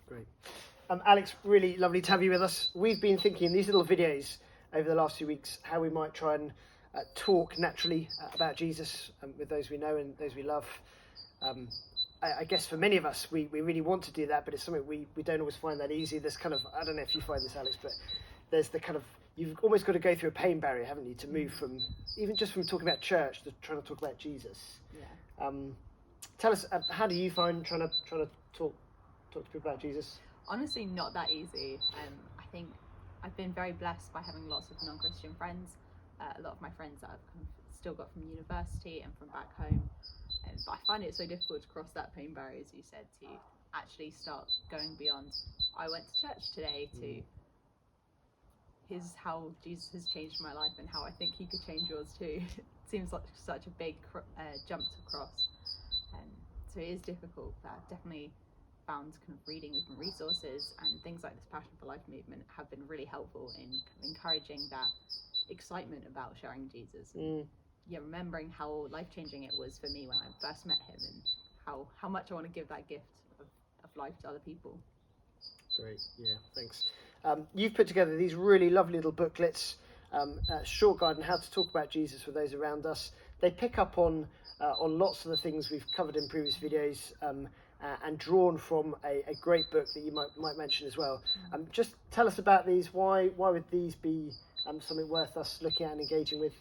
Great. Alex, really lovely to have you with us. We've been thinking in these little videos over the last few weeks how we might try and talk naturally about Jesus with those we know and those we love. I guess for many of us, we really want to do that, but it's something we don't always find that easy. There's kind of, I don't know if you find this, Alex, but there's the kind of, you've almost got to go through a pain barrier, haven't you, to move from, even just from talking about church to trying to talk about Jesus. Yeah. Tell us, how do you find trying to talk to people about Jesus? Honestly, not that easy. I think I've been very blessed by having lots of non-Christian friends. A lot of my friends that I've kind of still got from university and from back home. But I find it so difficult to cross that pain barrier, as you said, to actually start going beyond. I went to church today to here's how Jesus has changed my life and how I think he could change yours too. It seems like such a big jump to cross. So it is difficult, but I've definitely found kind of reading different resources and things like this Passion for Life movement have been really helpful in kind of encouraging that excitement about sharing Jesus. Yeah, remembering how life-changing it was for me when I first met him and how much I want to give that gift of life to other people. Great, yeah, thanks. You've put together these really lovely little booklets, short guide on how to talk about Jesus for those around us. They pick up on lots of the things we've covered in previous videos and drawn from a great book that you might mention as well. Just tell us about these. Why would these be something worth us looking at and engaging with?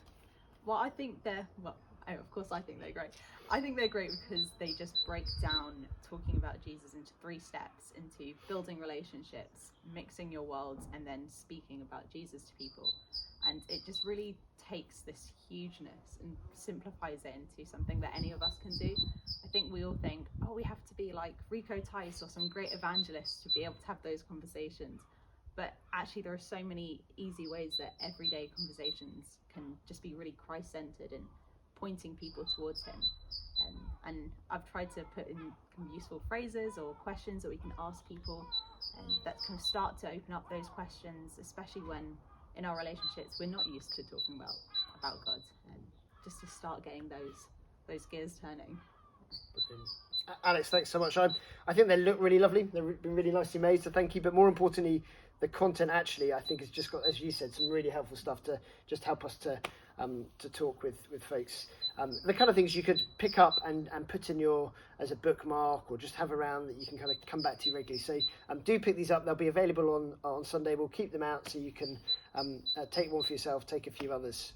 Well, I think of course I think they're great. I think they're great because they just break down talking about Jesus into 3 steps, into building relationships, mixing your worlds, and then speaking about Jesus to people. And it just really takes this hugeness and simplifies it into something that any of us can do. I think we all think, we have to be like Rico Tice or some great evangelist to be able to have those conversations. But actually there are so many easy ways that everyday conversations can just be really Christ-centered and pointing people towards him. And I've tried to put in some useful phrases or questions that we can ask people that kind of start to open up those questions, especially when in our relationships we're not used to talking about God, and just to start getting those gears turning. Alex, thanks so much. I think they look really lovely. They've been really nicely made, so thank you. But more importantly, the content actually, I think, has just got, as you said, some really helpful stuff to just help us to talk with folks. The kind of things you could pick up and put in as a bookmark or just have around that you can kind of come back to regularly. So do pick these up. They'll be available on Sunday. We'll keep them out so you can take one for yourself, take a few others.